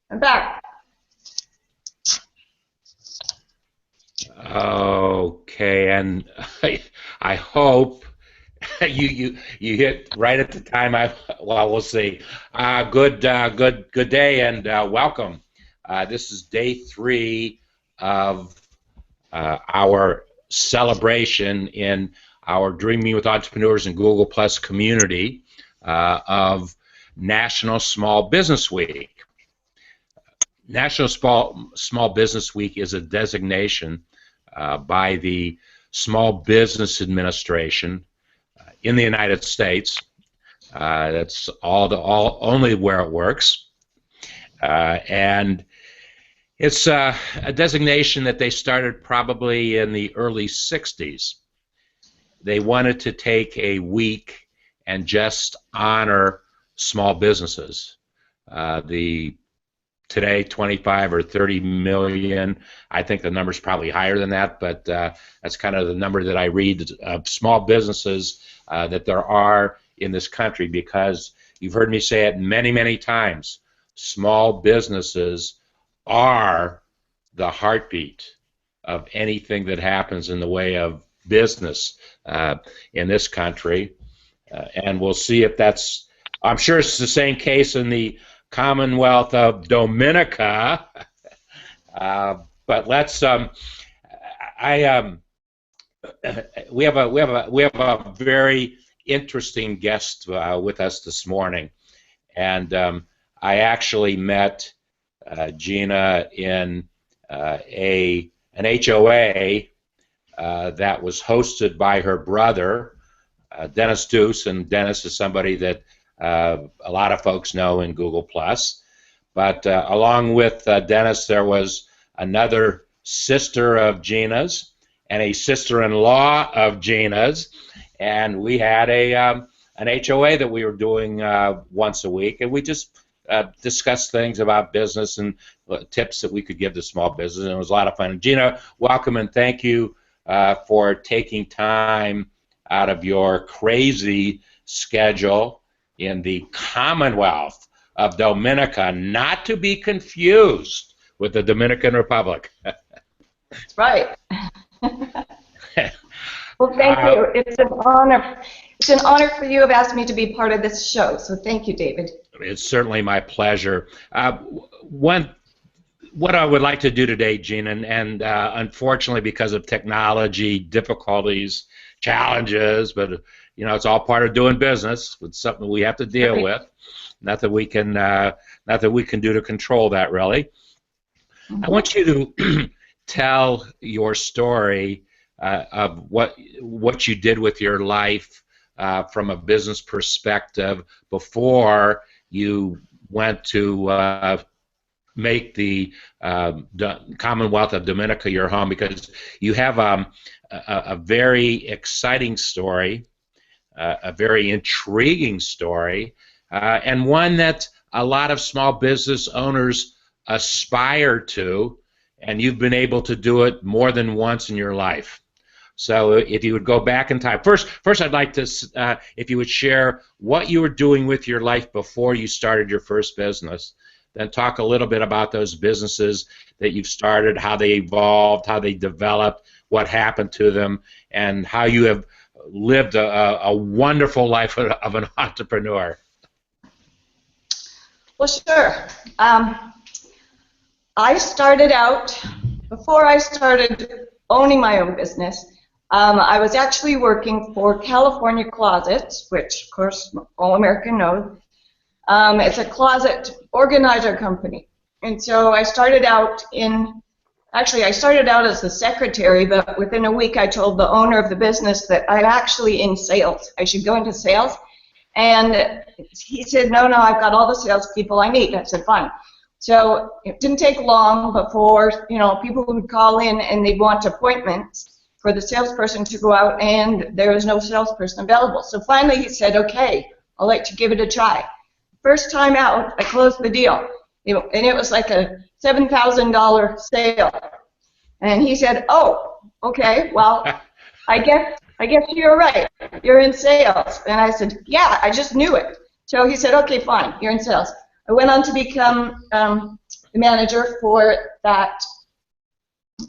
I'm back. Okay, and I hope you hit right at the time. Well, we'll see. Good day and welcome. This is day 3 of our celebration in our Dreaming with Entrepreneurs and Google Plus community of National Small Business Week. National Small Business Week is a designation by the Small Business Administration in the United States. That's only where it works, and it's a designation that they started probably in the early '60s. They wanted to take a week and just honor small businesses. Today, 25 or 30 million. I think the number's probably higher than that, but that's kind of the number that I read of small businesses that there are in this country, because you've heard me say it many, many times. Small businesses are the heartbeat of anything that happens in the way of business in this country. And we'll see if that's, I'm sure it's the same case in the Commonwealth of Dominica, but let's. We have a very interesting guest with us this morning, and I actually met Gina in an HOA that was hosted by her brother, Dennis Deuce, and Dennis is somebody that a lot of folks know in Google Plus, but along with Dennis, there was another sister of Gina's and a sister-in-law of Gina's, and we had an HOA that we were doing once a week, and we just discussed things about business and tips that we could give to small business, and it was a lot of fun. Gina, welcome, and thank you for taking time out of your crazy schedule in the Commonwealth of Dominica, not to be confused with the Dominican Republic. That's right. Well, thank you. It's an honor. It's an honor for you to have asked me to be part of this show. So thank you, David. It's certainly my pleasure. What I would like to do today, Gina, and unfortunately because of technology difficulties, challenges, but you know, it's all part of doing business. It's something we have to deal with. Nothing we can do to control that, really. I want you to tell your story of what you did with your life from a business perspective before you went to make the Commonwealth of Dominica your home, because you have a very exciting story. A very intriguing story, and one that a lot of small business owners aspire to, and you've been able to do it more than once in your life. So if you would go back in time, first I'd like to, if you would share what you were doing with your life before you started your first business, then talk a little bit about those businesses that you've started, how they evolved, how they developed, what happened to them, and how you have lived a wonderful life of an entrepreneur. Well, sure. I started out, before I started owning my own business, I was actually working for California Closets, which, of course, all American knows. It's a closet organizer company. And so I started out I started out as the secretary, but within a week I told the owner of the business that I'm actually in sales. I should go into sales. And he said, no, I've got all the salespeople I need. I said, fine. So it didn't take long before, you know, people would call in and they'd want appointments for the salesperson to go out, and there was no salesperson available. So finally he said, okay, I'll let you give it a try. First time out, I closed the deal. And it was like a $7,000 sale. And he said, oh, okay, well, I guess you're right. You're in sales. And I said, yeah, I just knew it. So he said, okay, fine, you're in sales. I went on to become the manager for that.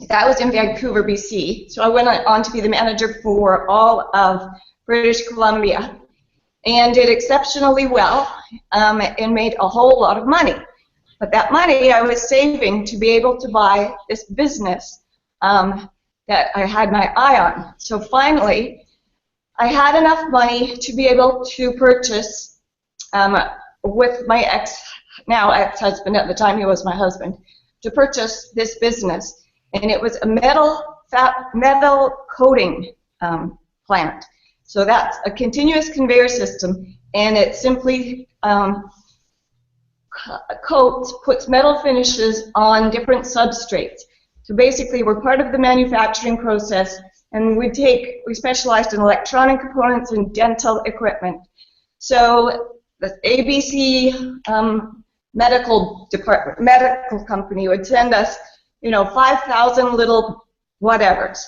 That was in Vancouver, BC. So I went on to be the manager for all of British Columbia and did exceptionally well and made a whole lot of money. But that money I was saving to be able to buy this business that I had my eye on. So finally, I had enough money to be able to purchase with my now ex-husband, at the time he was my husband, to purchase this business. And it was a metal coating plant. So that's a continuous conveyor system, and it simply puts metal finishes on different substrates. So basically, we're part of the manufacturing process, and we specialized in electronic components and dental equipment. So the ABC medical company would send us, 5,000 little whatevers.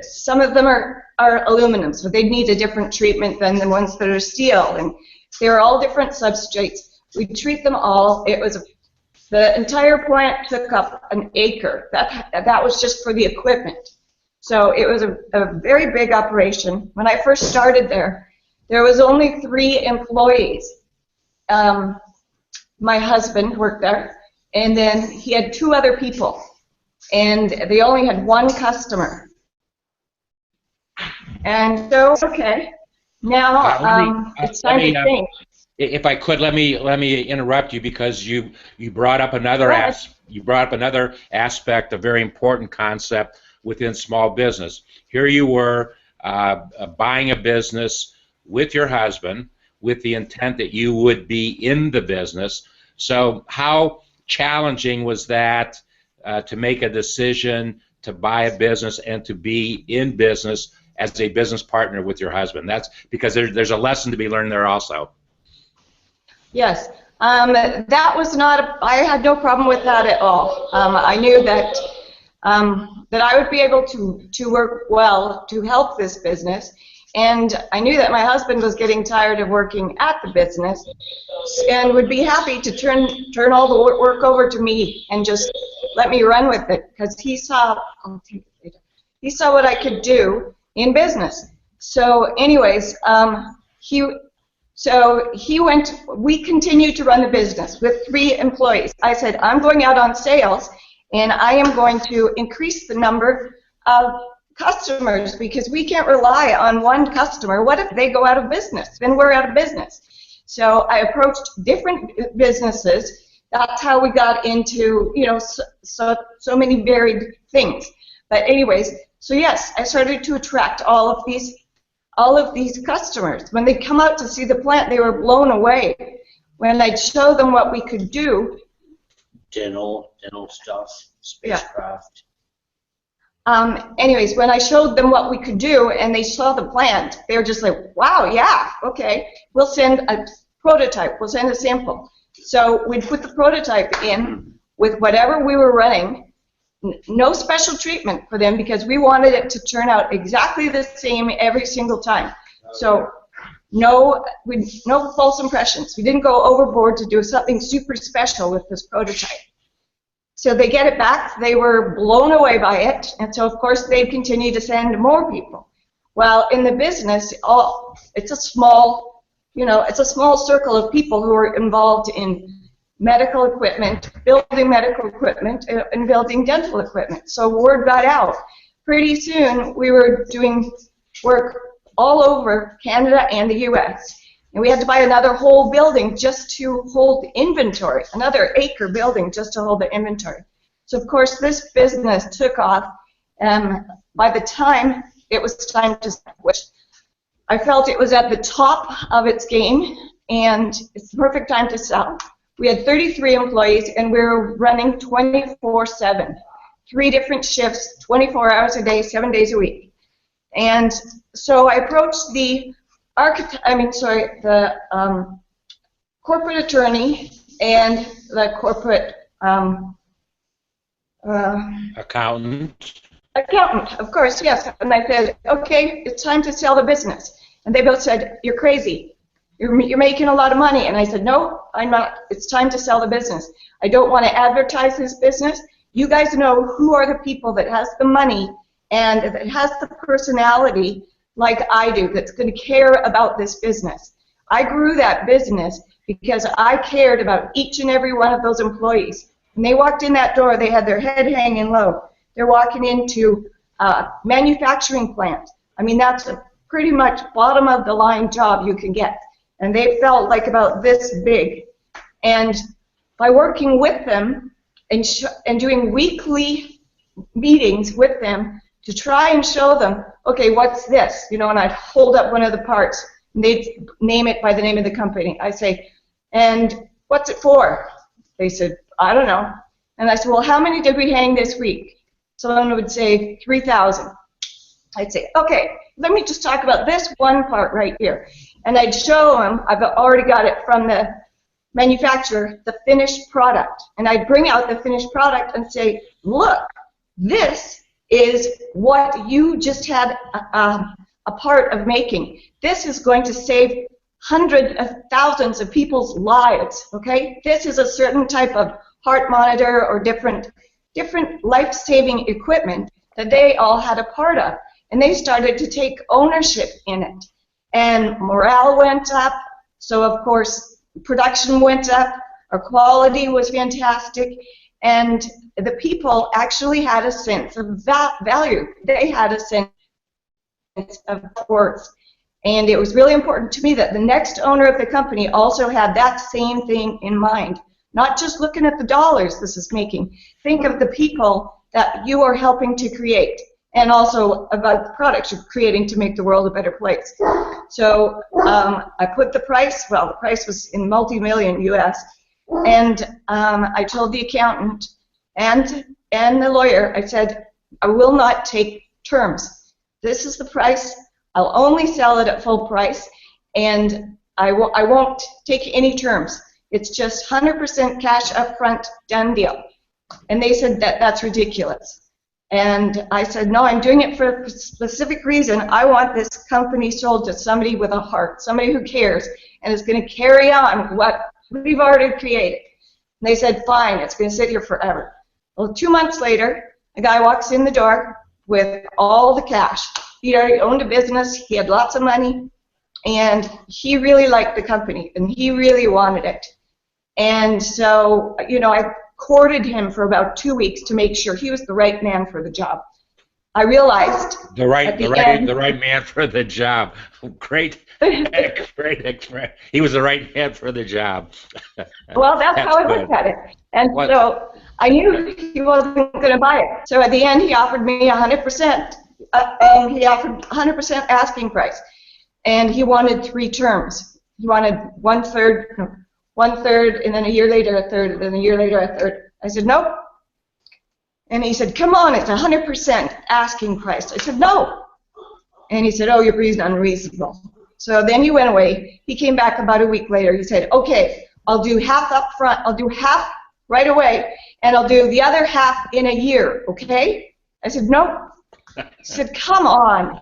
Some of them are aluminum, so they'd need a different treatment than the ones that are steel, and they're all different substrates. We treat them all. The entire plant took up an acre. That was just for the equipment. So it was a very big operation. When I first started there was only 3 employees. My husband worked there, and then he had 2 other people, and they only had 1 customer. And so, okay, now it's time to think. If I could, let me interrupt you, because you brought up another aspect, a very important concept within small business. Here you were buying a business with your husband with the intent that you would be in the business. So how challenging was that to make a decision to buy a business and to be in business as a business partner with your husband? That's because there's a lesson to be learned there also. Yes, that was not. I had no problem with that at all. I knew that that I would be able to work well to help this business, and I knew that my husband was getting tired of working at the business, and would be happy to turn all the work over to me and just let me run with it, because he saw what I could do in business. So, anyways, we continued to run the business with 3 employees. I said, I'm going out on sales, and I am going to increase the number of customers, because we can't rely on 1 customer. What if they go out of business? Then we're out of business. So I approached different businesses. That's how we got into, so many varied things. But anyways, so yes, I started to attract all of these customers. When they come out to see the plant, they were blown away. When I'd show them what we could do. Dental stuff, spacecraft. Anyways, when I showed them what we could do and they saw the plant, they were just like, wow, yeah, okay, we'll send a prototype, we'll send a sample. So we'd put the prototype in with whatever we were running, no special treatment for them, because we wanted it to turn out exactly the same every single time. So no false impressions. We didn't go overboard to do something super special with this prototype. So they get it back, they were blown away by it, and so of course they continue to send more people. Well, in the business, it's a small circle of people who are involved in medical equipment, building medical equipment, and building dental equipment. So word got out. Pretty soon we were doing work all over Canada and the US. And we had to buy another whole building just to hold inventory, another acre building just to hold the inventory. So of course this business took off, and by the time it was time to switch, I felt it was at the top of its game, and it's the perfect time to sell. We had 33 employees, and we were running 24/7, 3 different shifts, 24 hours a day, 7 days a week. And so I approached the corporate attorney and the corporate accountant. Accountant, of course, yes. And I said, okay, it's time to sell the business. And they both said, you're crazy. You're making a lot of money. And I said, no, I'm not. It's time to sell the business. I don't want to advertise this business. You guys know who are the people that has the money and that has the personality like I do, that's going to care about this business. I grew that business because I cared about each and every one of those employees. When they walked in that door, they had their head hanging low. They're walking into a manufacturing plant. I mean, that's a pretty much bottom of the line job you can get. And they felt like about this big. And by working with them and doing weekly meetings with them to try and show them, okay, what's this? You know, and I'd hold up one of the parts, and they'd name it by the name of the company. I say, and what's it for? They said, I don't know. And I said, well, how many did we hang this week? Someone would say 3,000. I'd say, okay, let me just talk about this one part right here. And I'd show them, I've already got it from the manufacturer, the finished product. And I'd bring out the finished product and say, look, this is what you just had a part of making. This is going to save hundreds of thousands of people's lives, okay? This is a certain type of heart monitor or different life-saving equipment that they all had a part of. And they started to take ownership in it. And morale went up, so of course production went up, our quality was fantastic, and the people actually had a sense of value. They had a sense of worth. And it was really important to me that the next owner of the company also had that same thing in mind. Not just looking at the dollars this is making. Think of the people that you are helping to create, and also about the products you're creating to make the world a better place. So I put the price, well, the price was in multi-million US, and I told the accountant and the lawyer, I said, I will not take terms. This is the price. I'll only sell it at full price, and I won't take any terms. It's just 100% cash up front, done deal. And they said that's ridiculous. And I said, no, I'm doing it for a specific reason. I want this company sold to somebody with a heart, somebody who cares, and is going to carry on what we've already created. And they said, fine, it's going to sit here forever. Well, 2 months later, a guy walks in the door with all the cash. He already owned a business, he had lots of money, and he really liked the company, and he really wanted it. And so, you know, I courted him for about 2 weeks to make sure he was the right man for the job. I realized the right man for the job. Great expression. He was the right man for the job. Well, that's how I looked at it. And so I knew he wasn't going to buy it. So at the end, he offered me 100%. He offered 100% asking price, and he wanted 3 terms. He wanted one third, and then a year later a third, and then a year later a third. I said, nope. And he said, come on, it's 100% asking price. I said, no. And he said, oh, you're being unreasonable. So then he went away. He came back about a week later. He said, okay, I'll do half up front. I'll do half right away, and I'll do the other half in a year, okay? I said, nope. He said, come on.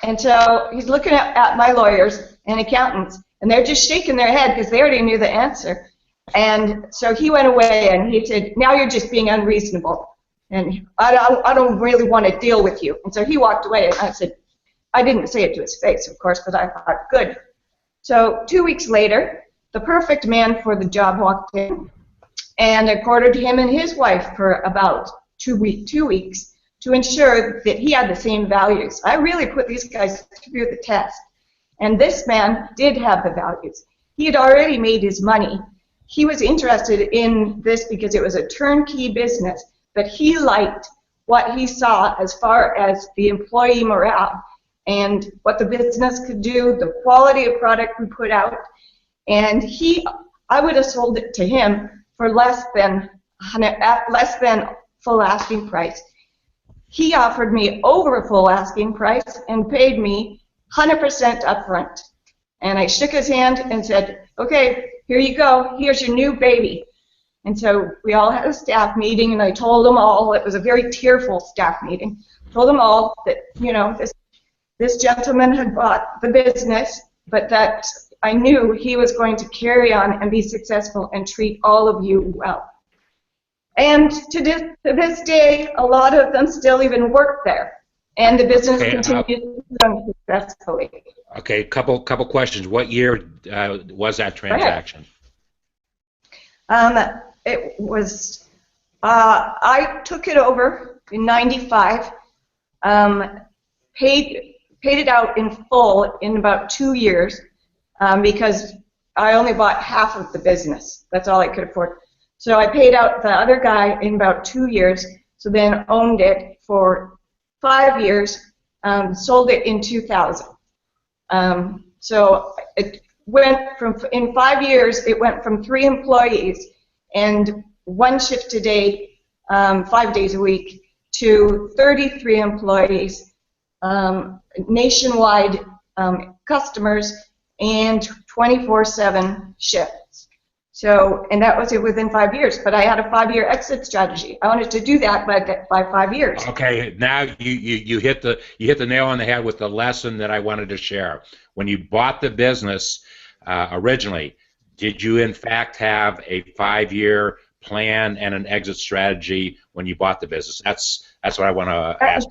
And so he's looking at my lawyers and accountants, and they're just shaking their head because they already knew the answer. And so he went away, and he said, now you're just being unreasonable, and I don't really want to deal with you. And so he walked away, and I said, I didn't say it to his face, of course, but I thought, good. So 2 weeks later, the perfect man for the job walked in, and I courted him and his wife for about 2 weeks to ensure that he had the same values. I really put these guys through the test. And this man did have the values. He had already made his money. He was interested in this because it was a turnkey business, but he liked what he saw as far as the employee morale and what the business could do, the quality of product we put out. And I would have sold it to him for less than full asking price. He offered me over full asking price and paid me 100% upfront. And I shook his hand and said, okay, here you go, here's your new baby. And so we all had a staff meeting, and I told them all, it was a very tearful staff meeting, told them all that, you know, this gentleman had bought the business, but that I knew he was going to carry on and be successful and treat all of you well. And to this day, a lot of them still even work there, and the business continues to run successfully. Okay, couple questions. What year was that transaction? It was, I took it over in '95, paid it out in full in about 2 years, because I only bought half of the business. That's all I could afford. So I paid out the other guy in about 2 years, so then owned it for 5 years, sold it in 2000. So it went from, in 5 years, it went from 3 employees and 1 shift a day, 5 days a week, to 33 employees, nationwide customers, and 24/7 shifts. So, and that was it within 5 years. But I had a 5-year exit strategy. I wanted to do that by 5 years. Okay, now you hit the nail on the head with the lesson that I wanted to share. When you bought the business originally, did you in fact have a 5-year plan and an exit strategy when you bought the business? That's what I want to ask.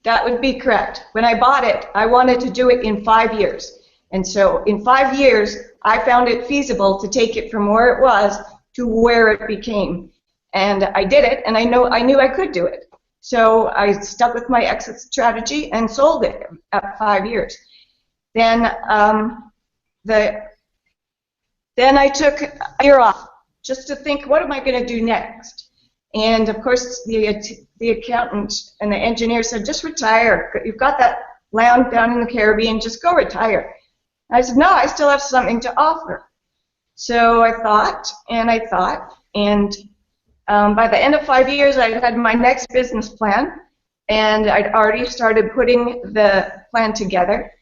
That would be correct. When I bought it, I wanted to do it in 5 years. And so in 5 years, I found it feasible to take it from where it was to where it became. And I did it, and I knew I could do it. So I stuck with my exit strategy and sold it at 5 years. Then I took a year off just to think, what am I going to do next? And of course, the accountant and the engineer said, just retire. You've got that land down in the Caribbean, just go retire. I said, no, I still have something to offer. So I thought, and by the end of 5 years, I had my next business plan, and I'd already started putting the plan together.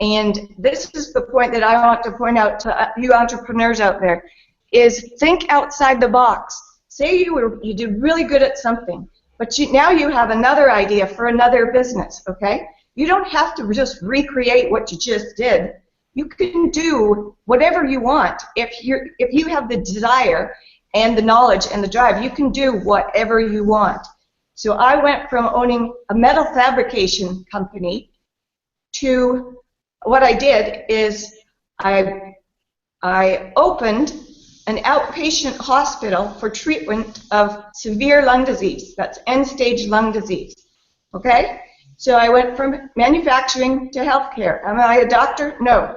And this is the point that I want to point out to you entrepreneurs out there, is think outside the box. Say you did really good at something, but now you have another idea for another business, okay? You don't have to just recreate what you just did. You can do whatever you want. If you have the desire and the knowledge and the drive, you can do whatever you want. So I went from owning a metal fabrication company to what I did is I opened an outpatient hospital for treatment of severe lung disease. That's end-stage lung disease. Okay? So I went from manufacturing to healthcare. Am I a doctor? No.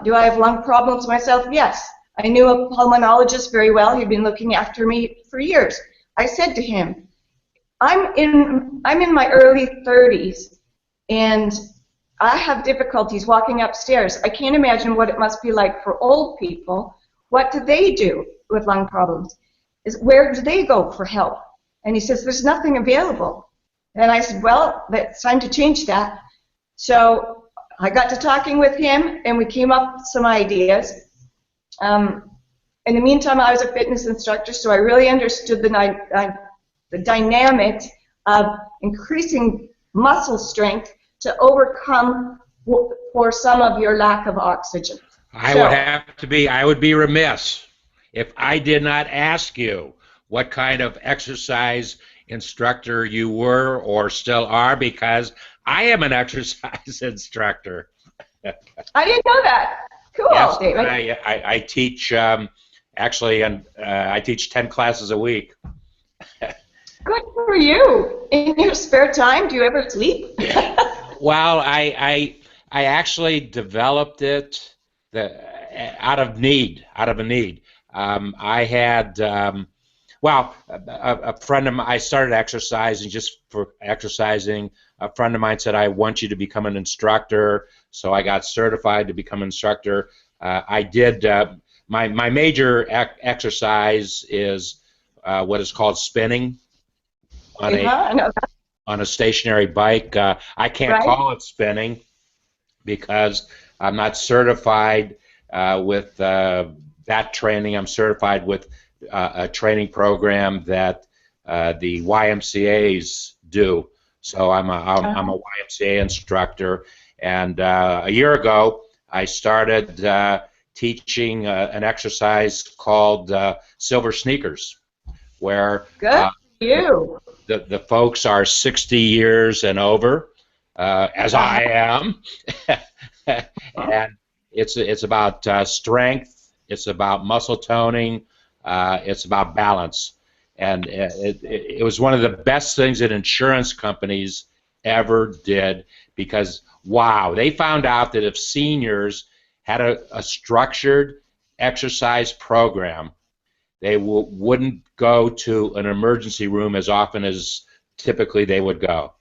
Do I have lung problems myself? Yes. I knew a pulmonologist very well. He'd been looking after me for years. I said to him, I'm in my early 30s, and I have difficulties walking upstairs. I can't imagine what it must be like for old people. What do they do with lung problems? Where do they go for help? And he says, there's nothing available. And I said, well, it's time to change that. So I got to talking with him, and we came up with some ideas. In the meantime, I was a fitness instructor, so I really understood the dynamics of increasing muscle strength to overcome for some of your lack of oxygen. I would be remiss if I did not ask you what kind of exercise instructor you were or still are, because I am an exercise instructor. I didn't know that. Cool, yes, David. I teach, actually, and I teach 10 classes a week. Good for you. In your spare time, do you ever sleep? Well, I actually developed it out of a need. I had, a friend of mine, I started exercising just for exercising. A friend of mine said, I want you to become an instructor, so I got certified to become an instructor. I did, my major exercise is what is called spinning on a stationary bike. I can't call it spinning because I'm not certified with that training. I'm certified with a training program that the YMCA's do. So I'm a YMCA instructor, and a year ago I started teaching an exercise called Silver Sneakers, where Good for you. the folks are 60 years and over, as I am, and it's about strength, it's about muscle toning, it's about balance, and it was one of the best things that insurance companies ever did, because wow, they found out that if seniors had a structured exercise program, they wouldn't go to an emergency room as often as typically they would go.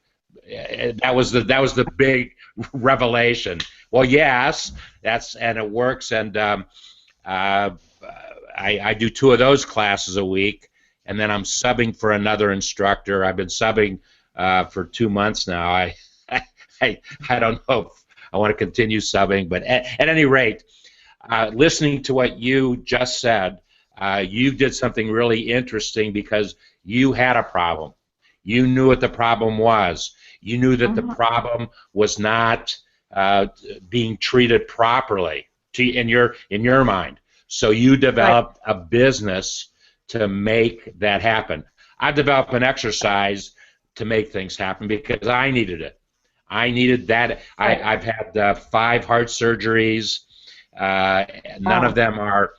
That was the big revelation. Well, yes, and it works, and I do 2 of those classes a week, and then I'm subbing for another instructor. I've been subbing for 2 months now. I don't know if I want to continue subbing, but at any rate, listening to what you just said, you did something really interesting, because you had a problem. You knew what the problem was. You knew that the problem was not being treated properly in your mind. So you developed a business to make that happen. I developed an exercise to make things happen because I needed it. I needed that. I've had 5 heart surgeries. None of them are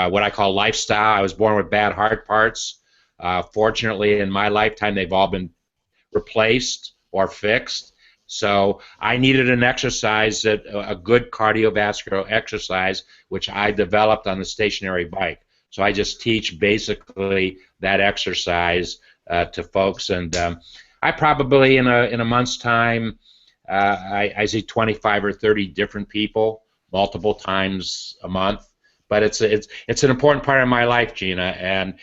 what I call lifestyle. I was born with bad heart parts. Fortunately, in my lifetime, they've all been replaced or fixed. So I needed an exercise, a good cardiovascular exercise, which I developed on the stationary bike. So I just teach basically that exercise to folks, and I probably in a month's time I see 25 or 30 different people multiple times a month. But it's an important part of my life, Gina, and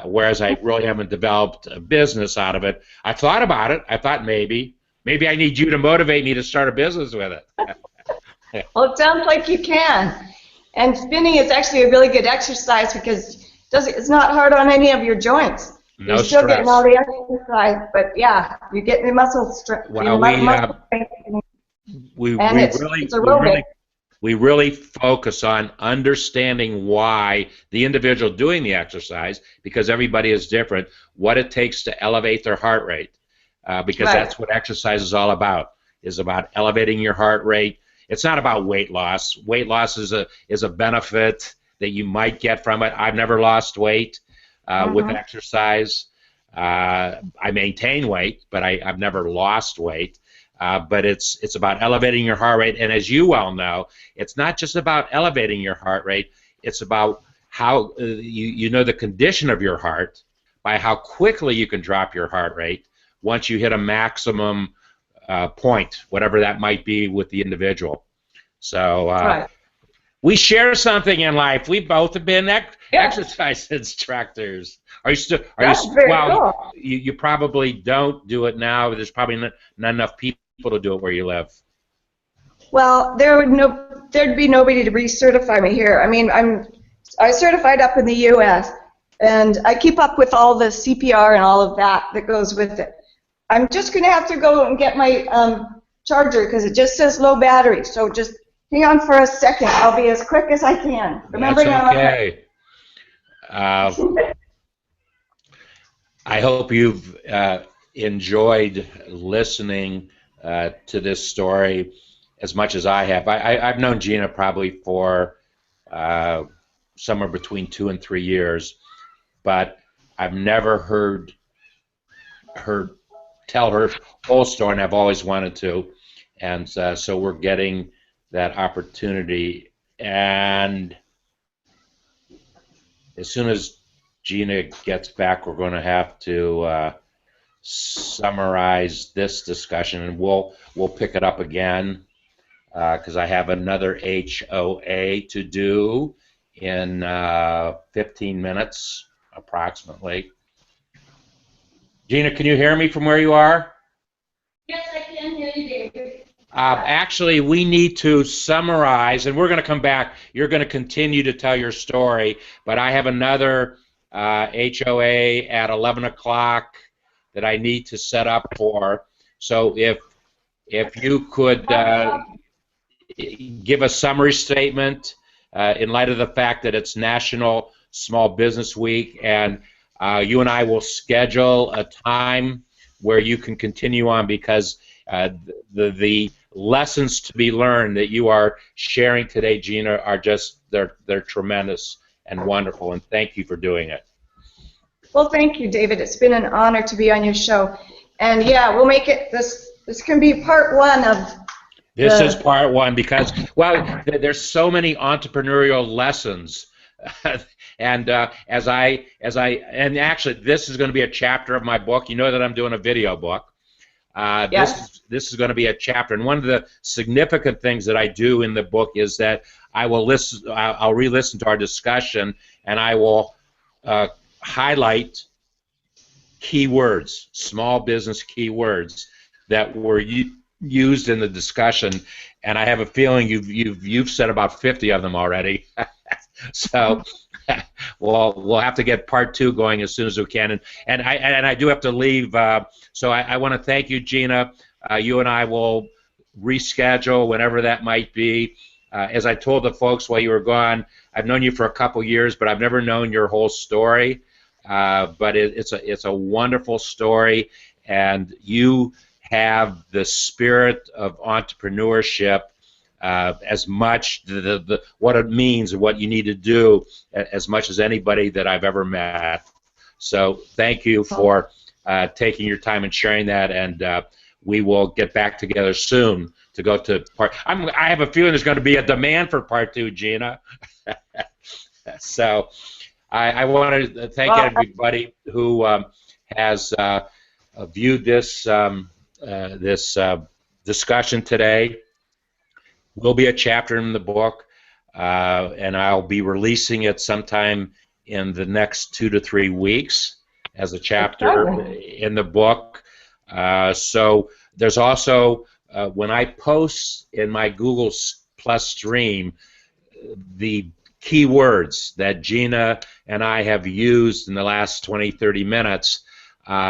whereas I really haven't developed a business out of it, I thought about it. I thought maybe I need you to motivate me to start a business with it. Well, it sounds like you can. And spinning is actually a really good exercise because it's not hard on any of your joints. No You're still stress. getting all the exercise, but yeah, you get the muscle strength. Well, we really focus on understanding why the individual doing the exercise, because everybody is different, what it takes to elevate their heart rate, because that's what exercise is all about, is about elevating your heart rate. It's not about weight loss. Weight loss is a benefit that you might get from it. I've never lost weight with exercise. I maintain weight, but I've never lost weight. But it's about elevating your heart rate, and as you well know, it's not just about elevating your heart rate. It's about how you know the condition of your heart by how quickly you can drop your heart rate once you hit a maximum point, whatever that might be with the individual. So we share something in life. We both have been exercise instructors. Are you still? Well, you probably don't do it now. There's probably not enough people to do it where you live. Well, there'd be nobody to recertify me here. I mean, I certified up in the U.S. and I keep up with all the CPR and all of that goes with it. I'm just going to have to go and get my charger because it just says low battery. So just hang on for a second. I'll be as quick as I can. Remember That's okay. I hope you've enjoyed listening to this story as much as I have. I've known Gina probably for somewhere between 2 and 3 years, but I've never heard her tell her whole story, and I've always wanted to. And so we're getting that opportunity. And as soon as Gina gets back, we're going to have to summarize this discussion, and we'll pick it up again because I have another HOA to do in 15 minutes approximately. Gina, can you hear me from where you are? Yes, I can hear you, David. Actually, we need to summarize, and we're going to come back. You're going to continue to tell your story, but I have another HOA at 11 o'clock that I need to set up for. So if you could give a summary statement in light of the fact that it's National Small Business Week, and you and I will schedule a time where you can continue on, because the lessons to be learned that you are sharing today, Gina, are just they're tremendous and wonderful, and thank you for doing it. Well, thank you, David. It's been an honor to be on your show, and yeah, we'll make it this can be part one of. This is part one, because, well, there's so many entrepreneurial lessons, and and actually, this is going to be a chapter of my book. You know that I'm doing a video book. Yes. This is going to be a chapter, and one of the significant things that I do in the book is that I will listen. I'll re-listen to our discussion, and I will highlight keywords, small business keywords that were used in the discussion, and I have a feeling you've said about 50 of them already. So we'll have to get part two going as soon as we can, and I do have to leave. So I want to thank you, Gina. You and I will reschedule whenever that might be. As I told the folks while you were gone, I've known you for a couple years, but I've never known your whole story. But it's a wonderful story, and you have the spirit of entrepreneurship, as much what it means and what you need to do as much as anybody that I've ever met. So thank you for taking your time and sharing that, and we will get back together soon to go to part. I have a feeling there's going to be a demand for part two, Gina. So I want to thank everybody who has viewed this discussion today. Will be a chapter in the book, and I'll be releasing it sometime in the next 2 to 3 weeks as a chapter in the book. So there's also, when I post in my Google Plus stream, the keywords that Gina and I have used in the last 20, 30 minutes,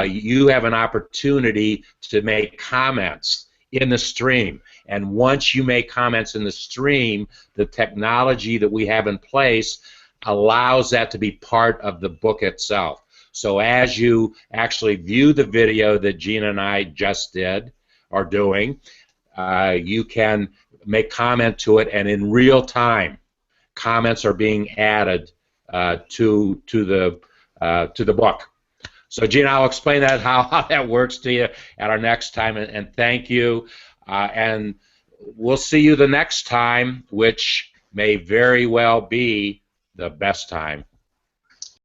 you have an opportunity to make comments in the stream. And once you make comments in the stream, the technology that we have in place allows that to be part of the book itself. So as you actually view the video that Gina and I just did, or doing, you can make comment to it, and in real time, comments are being added to the book. So Gina, I'll explain that how that works to you at our next time, and thank you. And we'll see you the next time, which may very well be the best time.